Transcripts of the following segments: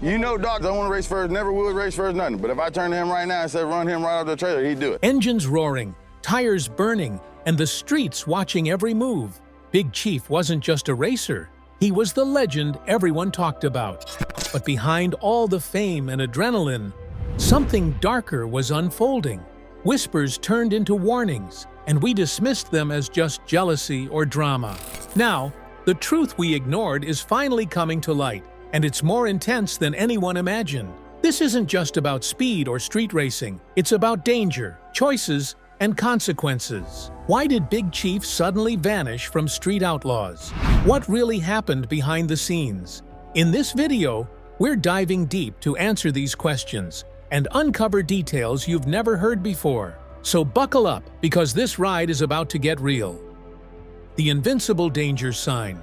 You know, Doc don't want to race first, never would race first, nothing. But if I turn to him right now and say run him right off the trailer, he'd do it. Engines roaring, tires burning, and the streets watching every move. Big Chief wasn't just a racer. He was the legend everyone talked about. But behind all the fame and adrenaline, something darker was unfolding. Whispers turned into warnings, and we dismissed them as just jealousy or drama. Now, the truth we ignored is finally coming to light, and it's more intense than anyone imagined. This isn't just about speed or street racing. It's about danger, choices, and consequences. Why did Big Chief suddenly vanish from Street Outlaws? What really happened behind the scenes? In this video, we're diving deep to answer these questions and uncover details you've never heard before. So buckle up, because this ride is about to get real. The invincible danger sign.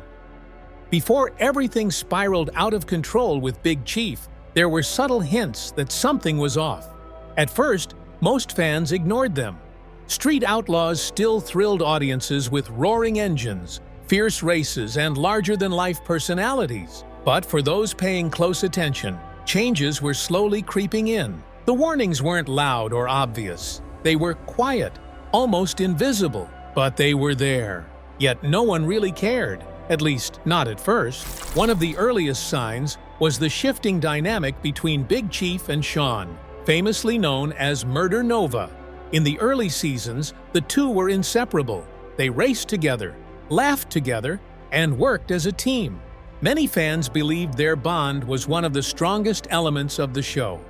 Before everything spiraled out of control with Big Chief, there were subtle hints that something was off. At first, most fans ignored them. Street Outlaws still thrilled audiences with roaring engines, fierce races, and larger-than-life personalities. But for those paying close attention, changes were slowly creeping in. The warnings weren't loud or obvious. They were quiet, almost invisible, but they were there. Yet no one really cared, at least not at first. One of the earliest signs was the shifting dynamic between Big Chief and Sean, famously known as Murder Nova. In the early seasons, the two were inseparable. They raced together, laughed together, and worked as a team. Many fans believed their bond was one of the strongest elements of the show.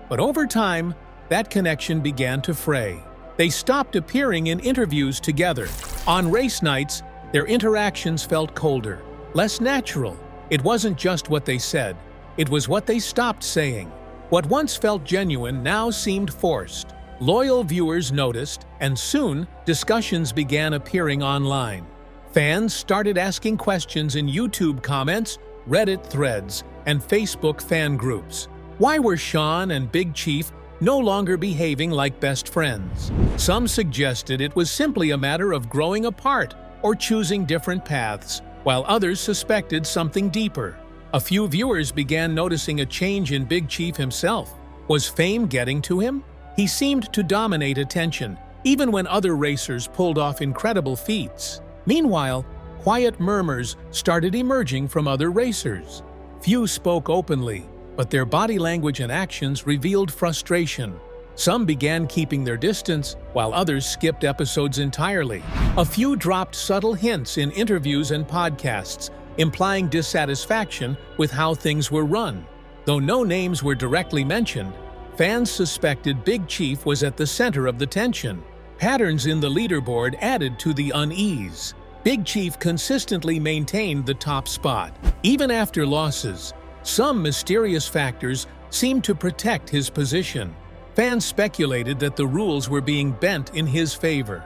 But over time, that connection began to fray. They stopped appearing in interviews together. On race nights, their interactions felt colder, less natural. It wasn't just what they said, it was what they stopped saying. What once felt genuine now seemed forced. Loyal viewers noticed, and soon, discussions began appearing online. Fans started asking questions in YouTube comments, Reddit threads, and Facebook fan groups. Why were Sean and Big Chief no longer behaving like best friends? Some suggested it was simply a matter of growing apart or choosing different paths, while others suspected something deeper. A few viewers began noticing a change in Big Chief himself. Was fame getting to him? He seemed to dominate attention, even when other racers pulled off incredible feats. Meanwhile, quiet murmurs started emerging from other racers. Few spoke openly, but their body language and actions revealed frustration. Some began keeping their distance, while others skipped episodes entirely. A few dropped subtle hints in interviews and podcasts, implying dissatisfaction with how things were run. Though no names were directly mentioned, fans suspected Big Chief was at the center of the tension. Patterns in the leaderboard added to the unease. Big Chief consistently maintained the top spot. Even after losses, some mysterious factors seemed to protect his position. Fans speculated that the rules were being bent in his favor,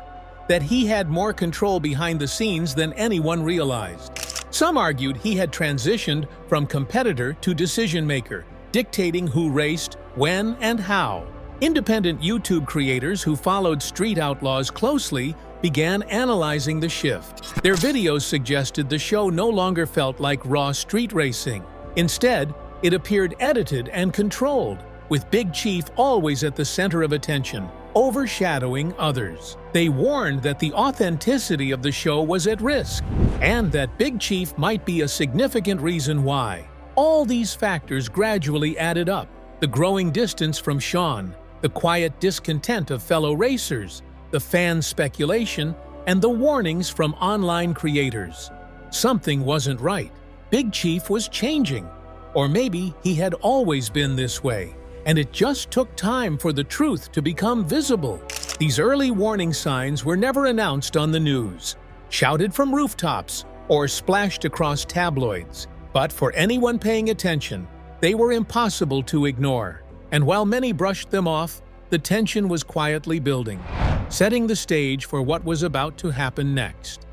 that he had more control behind the scenes than anyone realized. Some argued he had transitioned from competitor to decision-maker, dictating who raced, when, and how. Independent YouTube creators who followed Street Outlaws closely began analyzing the shift. Their videos suggested the show no longer felt like raw street racing. Instead, it appeared edited and controlled, with Big Chief always at the center of attention, overshadowing others. They warned that the authenticity of the show was at risk, and that Big Chief might be a significant reason why. All these factors gradually added up: the growing distance from Sean, the quiet discontent of fellow racers, the fan speculation, and the warnings from online creators. Something wasn't right. Big Chief was changing. Or maybe he had always been this way, and it just took time for the truth to become visible. These early warning signs were never announced on the news, shouted from rooftops, or splashed across tabloids. But for anyone paying attention, they were impossible to ignore. And while many brushed them off, the tension was quietly building, setting the stage for what was about to happen next.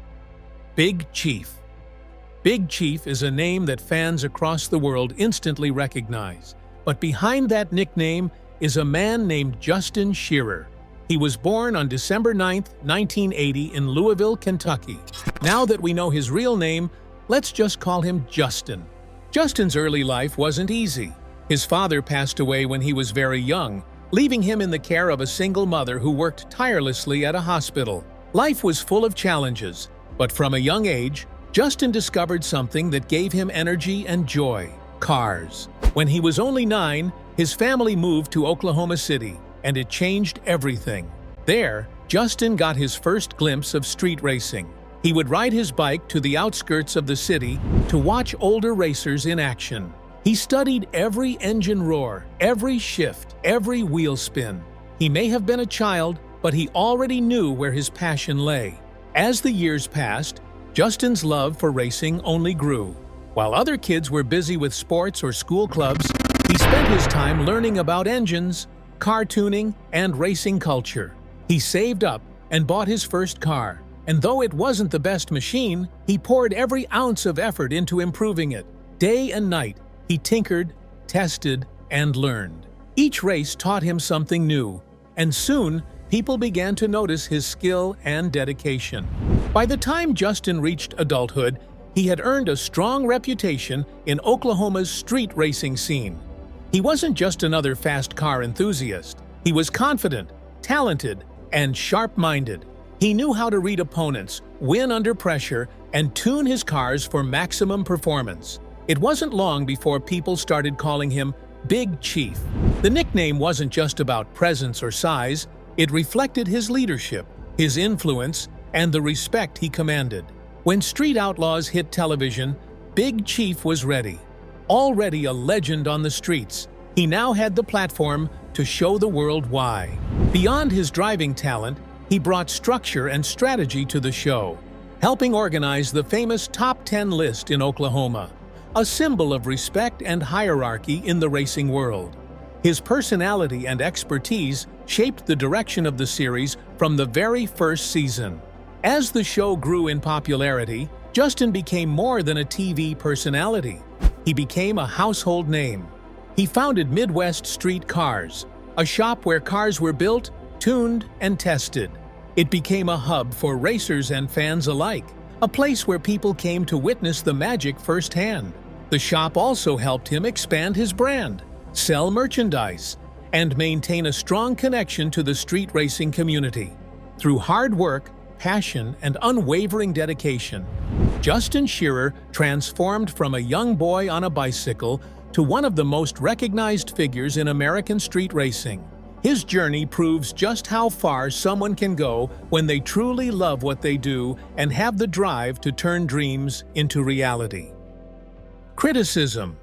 Big Chief. Big Chief is a name that fans across the world instantly recognize. But behind that nickname is a man named Justin Shearer. He was born on December 9, 1980 in Louisville, Kentucky. Now that we know his real name, let's just call him Justin. Justin's early life wasn't easy. His father passed away when he was very young, leaving him in the care of a single mother who worked tirelessly at a hospital. Life was full of challenges, but from a young age, Justin discovered something that gave him energy and joy: cars. When he was only 9, his family moved to Oklahoma City, and it changed everything. There, Justin got his first glimpse of street racing. He would ride his bike to the outskirts of the city to watch older racers in action. He studied every engine roar, every shift, every wheel spin. He may have been a child, but he already knew where his passion lay. As the years passed, Justin's love for racing only grew. While other kids were busy with sports or school clubs, he spent his time learning about engines, car tuning, and racing culture. He saved up and bought his first car, and though it wasn't the best machine, he poured every ounce of effort into improving it. Day and night, he tinkered, tested, and learned. Each race taught him something new, and soon, people began to notice his skill and dedication. By the time Justin reached adulthood, he had earned a strong reputation in Oklahoma's street racing scene. He wasn't just another fast car enthusiast. He was confident, talented, and sharp-minded. He knew how to read opponents, win under pressure, and tune his cars for maximum performance. It wasn't long before people started calling him Big Chief. The nickname wasn't just about presence or size, it reflected his leadership, his influence, and the respect he commanded. When Street Outlaws hit television, Big Chief was ready. Already a legend on the streets, he now had the platform to show the world why. Beyond his driving talent, he brought structure and strategy to the show, helping organize the famous Top 10 list in Oklahoma, a symbol of respect and hierarchy in the racing world. His personality and expertise shaped the direction of the series from the very first season. As the show grew in popularity, Justin became more than a TV personality. He became a household name. He founded Midwest Street Cars, a shop where cars were built, tuned, and tested. It became a hub for racers and fans alike, a place where people came to witness the magic firsthand. The shop also helped him expand his brand, sell merchandise, and maintain a strong connection to the street racing community. Through hard work, passion, and unwavering dedication, Justin Shearer transformed from a young boy on a bicycle to one of the most recognized figures in American street racing. His journey proves just how far someone can go when they truly love what they do and have the drive to turn dreams into reality. Criticism.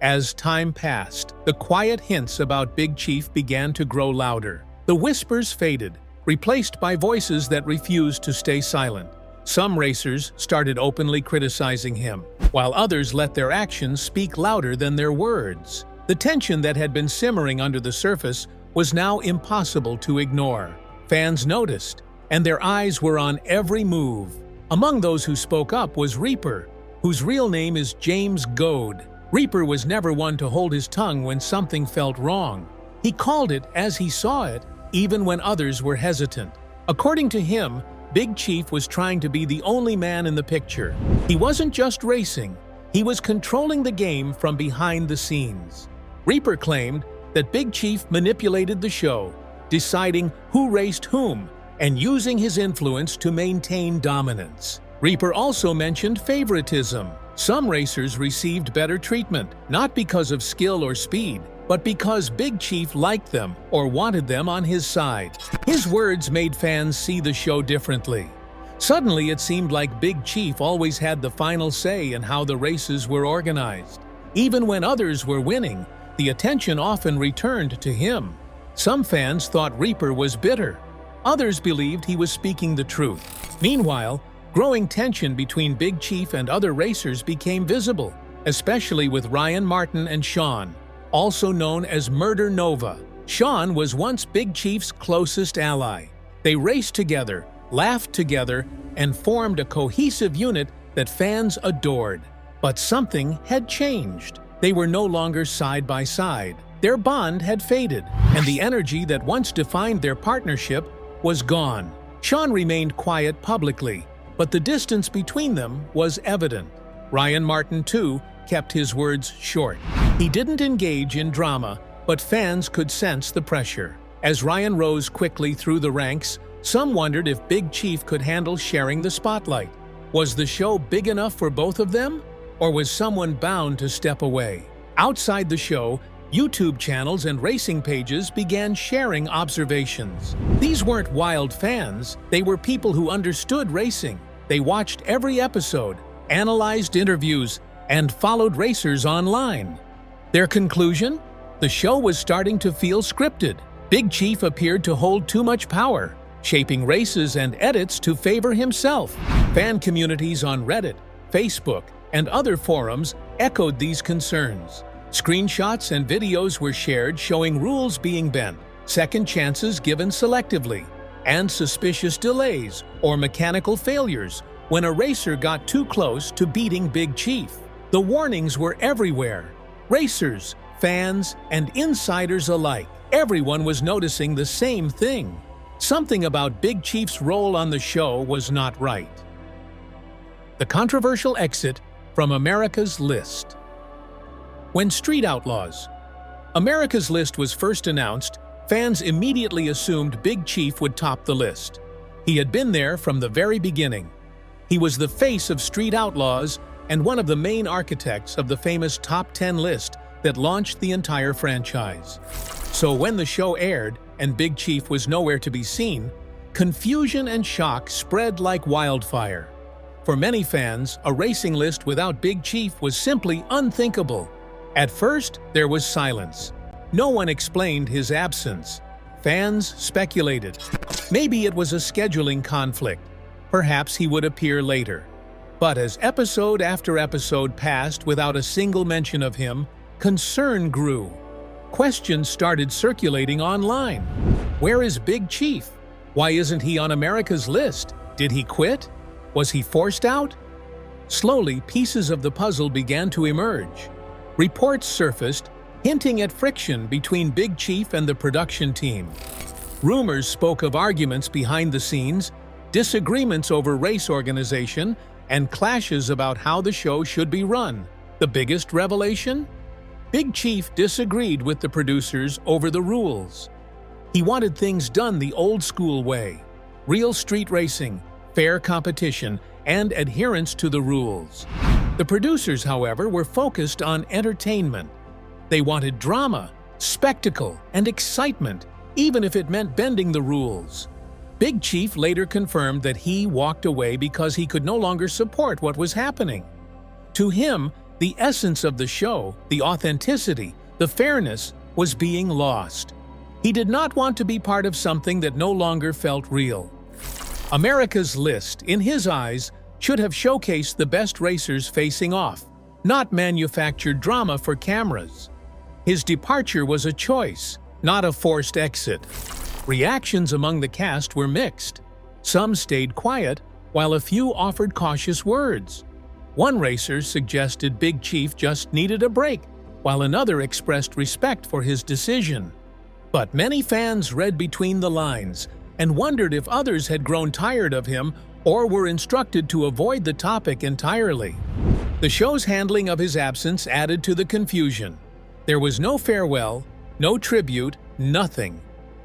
As time passed, the quiet hints about Big Chief began to grow louder. The whispers faded, replaced by voices that refused to stay silent. Some racers started openly criticizing him, while others let their actions speak louder than their words. The tension that had been simmering under the surface was now impossible to ignore. Fans noticed, and their eyes were on every move. Among those who spoke up was Reaper, whose real name is James Goad. Reaper was never one to hold his tongue when something felt wrong. He called it as he saw it, even when others were hesitant. According to him, Big Chief was trying to be the only man in the picture. He wasn't just racing, he was controlling the game from behind the scenes. Reaper claimed that Big Chief manipulated the show, deciding who raced whom, and using his influence to maintain dominance. Reaper also mentioned favoritism. Some racers received better treatment, not because of skill or speed, but because Big Chief liked them or wanted them on his side. His words made fans see the show differently. Suddenly, it seemed like Big Chief always had the final say in how the races were organized. Even when others were winning, the attention often returned to him. Some fans thought Reaper was bitter. Others believed he was speaking the truth. Meanwhile, growing tension between Big Chief and other racers became visible, especially with Ryan Martin and Sean, also known as Murder Nova. Sean was once Big Chief's closest ally. They raced together, laughed together, and formed a cohesive unit that fans adored. But something had changed. They were no longer side by side. Their bond had faded, and the energy that once defined their partnership was gone. Sean remained quiet publicly, but the distance between them was evident. Ryan Martin, too, kept his words short. He didn't engage in drama, but fans could sense the pressure. As Ryan rose quickly through the ranks, some wondered if Big Chief could handle sharing the spotlight. Was the show big enough for both of them? Or was someone bound to step away? Outside the show, YouTube channels and racing pages began sharing observations. These weren't wild fans, they were people who understood racing. They watched every episode, analyzed interviews, and followed racers online. Their conclusion? The show was starting to feel scripted. Big Chief appeared to hold too much power, shaping races and edits to favor himself. Fan communities on Reddit, Facebook, and other forums echoed these concerns. Screenshots and videos were shared showing rules being bent, second chances given selectively, and suspicious delays or mechanical failures when a racer got too close to beating Big Chief. The warnings were everywhere. Racers, fans, and insiders alike. Everyone was noticing the same thing. Something about Big Chief's role on the show was not right. The controversial exit from America's List. When Street Outlaws, America's List was first announced, fans immediately assumed Big Chief would top the list. He had been there from the very beginning. He was the face of Street Outlaws and one of the main architects of the famous Top 10 list that launched the entire franchise. So when the show aired and Big Chief was nowhere to be seen, confusion and shock spread like wildfire. For many fans, a racing list without Big Chief was simply unthinkable. At first, there was silence. No one explained his absence. Fans speculated. Maybe it was a scheduling conflict. Perhaps he would appear later. But as episode after episode passed without a single mention of him, concern grew. Questions started circulating online. Where is Big Chief? Why isn't he on America's List? Did he quit? Was he forced out? Slowly, pieces of the puzzle began to emerge. Reports surfaced, hinting at friction between Big Chief and the production team. Rumors spoke of arguments behind the scenes, disagreements over race organization, and clashes about how the show should be run. The biggest revelation? Big Chief disagreed with the producers over the rules. He wanted things done the old-school way: real street racing, fair competition, and adherence to the rules. The producers, however, were focused on entertainment. They wanted drama, spectacle, and excitement, even if it meant bending the rules. Big Chief later confirmed that he walked away because he could no longer support what was happening. To him, the essence of the show, the authenticity, the fairness, was being lost. He did not want to be part of something that no longer felt real. America's List, in his eyes, should have showcased the best racers facing off, not manufactured drama for cameras. His departure was a choice, not a forced exit. Reactions among the cast were mixed. Some stayed quiet, while a few offered cautious words. One racer suggested Big Chief just needed a break, while another expressed respect for his decision. But many fans read between the lines and wondered if others had grown tired of him or were instructed to avoid the topic entirely. The show's handling of his absence added to the confusion. There was no farewell, no tribute, nothing.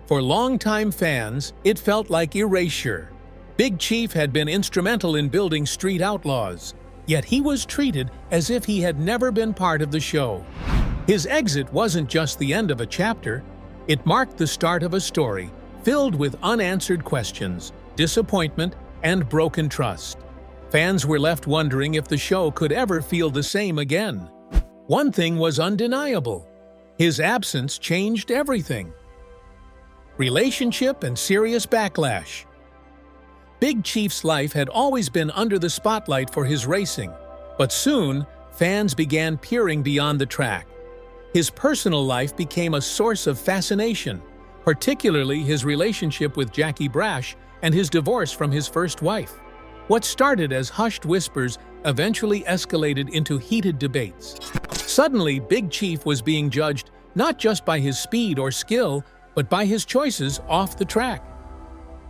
For longtime fans, it felt like erasure. Big Chief had been instrumental in building Street Outlaws, yet he was treated as if he had never been part of the show. His exit wasn't just the end of a chapter, it marked the start of a story filled with unanswered questions, disappointment, and broken trust. Fans were left wondering if the show could ever feel the same again. One thing was undeniable: his absence changed everything. Relationship and serious backlash. Big Chief's life had always been under the spotlight for his racing, but soon, fans began peering beyond the track. His personal life became a source of fascination, particularly his relationship with Jackie Brash and his divorce from his first wife. What started as hushed whispers eventually escalated into heated debates. Suddenly, Big Chief was being judged not just by his speed or skill, but by his choices off the track.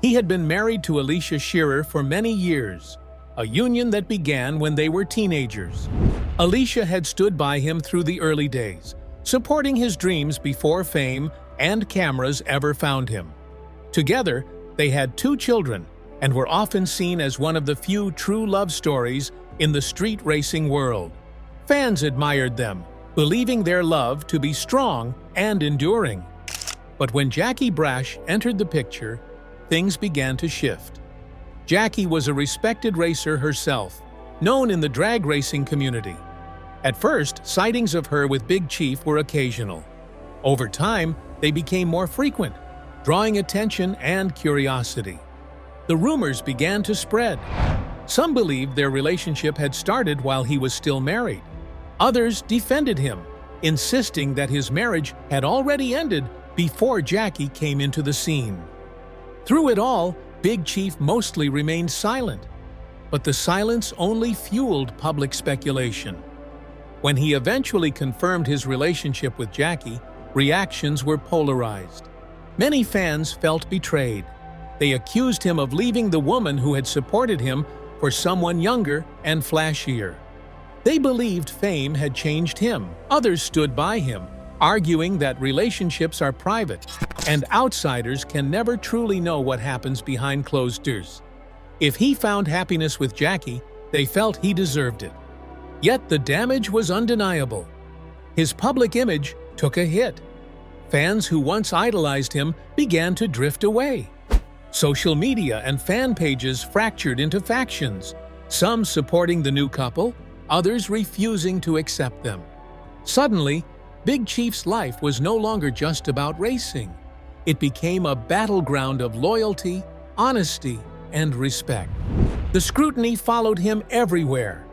He had been married to Shearer for many years, a union that began when they were teenagers. Alicia had stood by him through the early days, supporting his dreams before fame and cameras ever found him. Together, they had 2 children and were often seen as one of the few true love stories in the street racing world. Fans admired them, believing their love to be strong and enduring. But when Jackie Brash entered the picture, things began to shift. Jackie was a respected racer herself, known in the drag racing community. At first, sightings of her with Big Chief were occasional. Over time, they became more frequent, drawing attention and curiosity. The rumors began to spread. Some believed their relationship had started while he was still married. Others defended him, insisting that his marriage had already ended before Jackie came into the scene. Through it all, Big Chief mostly remained silent, but the silence only fueled public speculation. When he eventually confirmed his relationship with Jackie, reactions were polarized. Many fans felt betrayed. They accused him of leaving the woman who had supported him for someone younger and flashier. They believed fame had changed him. Others stood by him, arguing that relationships are private and outsiders can never truly know what happens behind closed doors. If he found happiness with Jackie, they felt he deserved it. Yet the damage was undeniable. His public image took a hit. Fans who once idolized him began to drift away. Social media and fan pages fractured into factions, some supporting the new couple, others refusing to accept them. Suddenly, Big Chief's life was no longer just about racing. It became a battleground of loyalty, honesty, and respect. The scrutiny followed him everywhere.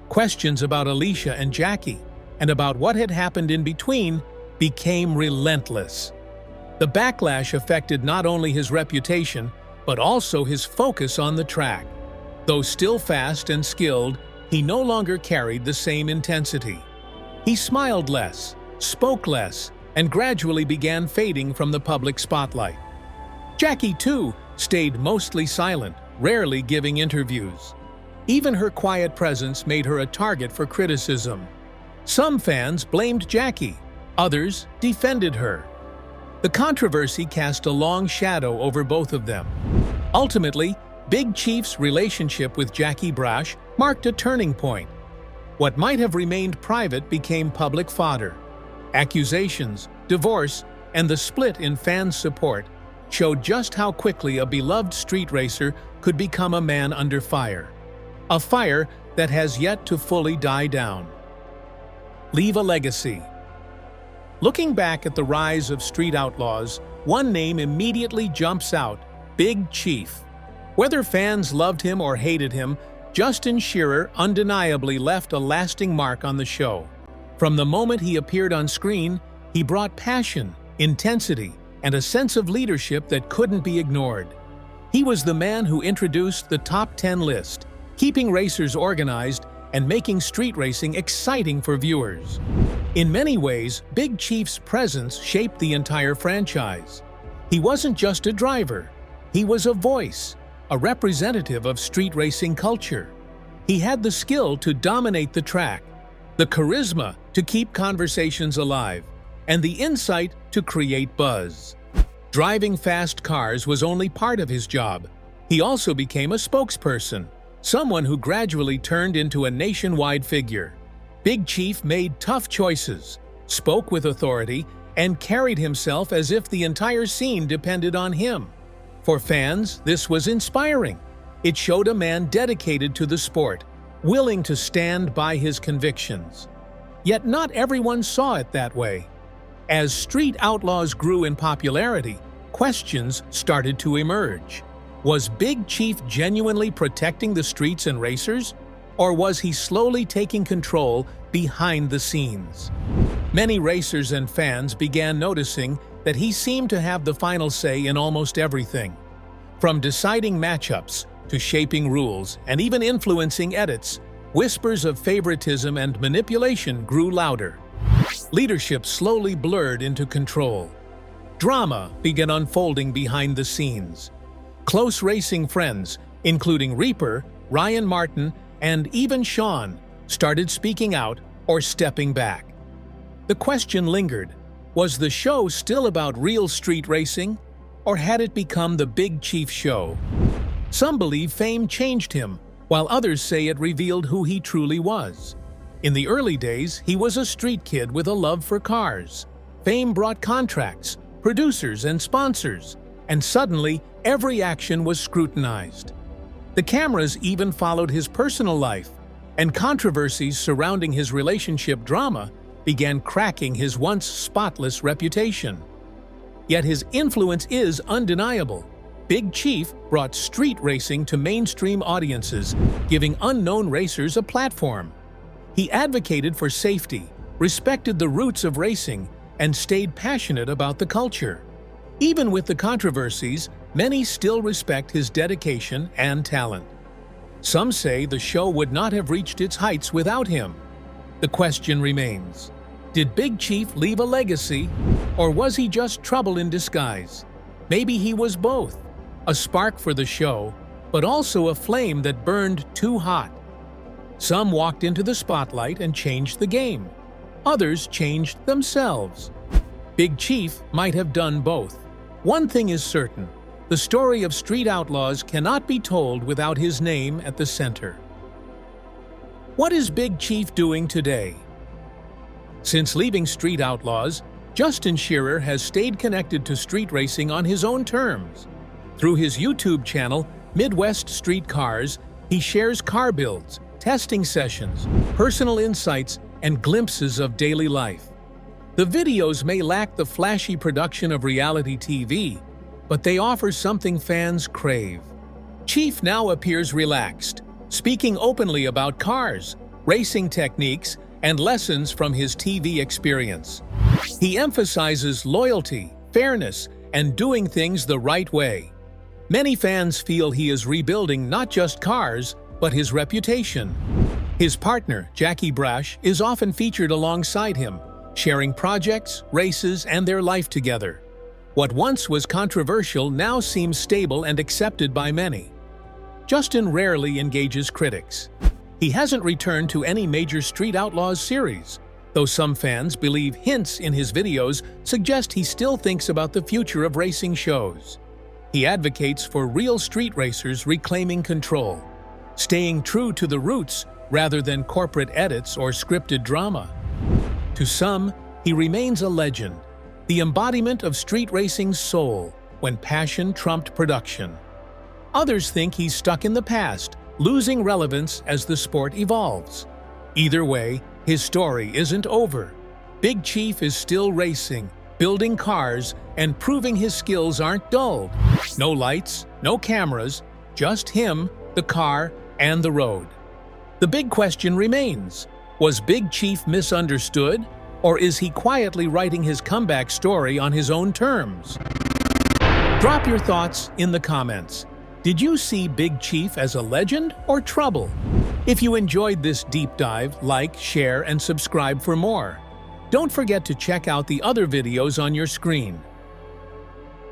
Questions about Alicia and Jackie, and about what had happened in between, became relentless. The backlash affected not only his reputation, but also his focus on the track. Though still fast and skilled, he no longer carried the same intensity. He smiled less, spoke less, and gradually began fading from the public spotlight. Jackie, too, stayed mostly silent, rarely giving interviews. Even her quiet presence made her a target for criticism. Some fans blamed Jackie, others defended her. The controversy cast a long shadow over both of them. Ultimately, Big Chief's relationship with Jackie Brash marked a turning point. What might have remained private became public fodder. Accusations, divorce, and the split in fans' support showed just how quickly a beloved street racer could become a man under fire. A fire that has yet to fully die down. Leave a legacy. Looking back at the rise of Street Outlaws, one name immediately jumps out: Big Chief. Whether fans loved him or hated him, Justin Shearer undeniably left a lasting mark on the show. From the moment he appeared on screen, he brought passion, intensity, and a sense of leadership that couldn't be ignored. He was the man who introduced the top 10 list, keeping racers organized and making street racing exciting for viewers. In many ways, Big Chief's presence shaped the entire franchise. He wasn't just a driver, he was a voice, a representative of street racing culture. He had the skill to dominate the track, the charisma to keep conversations alive, and the insight to create buzz. Driving fast cars was only part of his job. He also became a spokesperson, someone who gradually turned into a nationwide figure. Big Chief made tough choices, spoke with authority, and carried himself as if the entire scene depended on him. For fans, this was inspiring. It showed a man dedicated to the sport, willing to stand by his convictions. Yet not everyone saw it that way. As Street Outlaws grew in popularity, questions started to emerge. Was Big Chief genuinely protecting the streets and racers? Or was he slowly taking control behind the scenes? Many racers and fans began noticing that he seemed to have the final say in almost everything. From deciding matchups to shaping rules and even influencing edits, whispers of favoritism and manipulation grew louder. Leadership slowly blurred into control. Drama began unfolding behind the scenes. Close racing friends, including Reaper, Ryan Martin, and even Sean, started speaking out, or stepping back. The question lingered: was the show still about real street racing, or had it become the Big Chief show? Some believe fame changed him, while others say it revealed who he truly was. In the early days, he was a street kid with a love for cars. Fame brought contracts, producers, and sponsors, and suddenly every action was scrutinized. The cameras even followed his personal life, and controversies surrounding his relationship drama began cracking his once spotless reputation. Yet his influence is undeniable. Big Chief brought street racing to mainstream audiences, giving unknown racers a platform. He advocated for safety, respected the roots of racing, and stayed passionate about the culture. Even with the controversies, many still respect his dedication and talent. Some say the show would not have reached its heights without him. The question remains: did Big Chief leave a legacy, or was he just trouble in disguise? Maybe he was both, a spark for the show, but also a flame that burned too hot. Some walked into the spotlight and changed the game. Others changed themselves. Big Chief might have done both. One thing is certain: the story of Street Outlaws cannot be told without his name at the center. What is Big Chief doing today? Since leaving Street Outlaws, Justin Shearer has stayed connected to street racing on his own terms. Through his YouTube channel, Midwest Street Cars, he shares car builds, testing sessions, personal insights, and glimpses of daily life. The videos may lack the flashy production of reality TV, but they offer something fans crave. Chief now appears relaxed, speaking openly about cars, racing techniques, and lessons from his TV experience. He emphasizes loyalty, fairness, and doing things the right way. Many fans feel he is rebuilding not just cars, but his reputation. His partner, Jackie Brash, is often featured alongside him, sharing projects, races, and their life together. What once was controversial now seems stable and accepted by many. Justin rarely engages critics. He hasn't returned to any major Street Outlaws series, though some fans believe hints in his videos suggest he still thinks about the future of racing shows. He advocates for real street racers reclaiming control, staying true to the roots rather than corporate edits or scripted drama. To some, he remains a legend, the embodiment of street racing's soul when passion trumped production. Others think he's stuck in the past, losing relevance as the sport evolves. Either way, his story isn't over. Big Chief is still racing, building cars, and proving his skills aren't dulled. No lights, no cameras, just him, the car, and the road. The big question remains: was Big Chief misunderstood, or is he quietly writing his comeback story on his own terms? Drop your thoughts in the comments. Did you see Big Chief as a legend or trouble? If you enjoyed this deep dive, like, share, and subscribe for more. Don't forget to check out the other videos on your screen.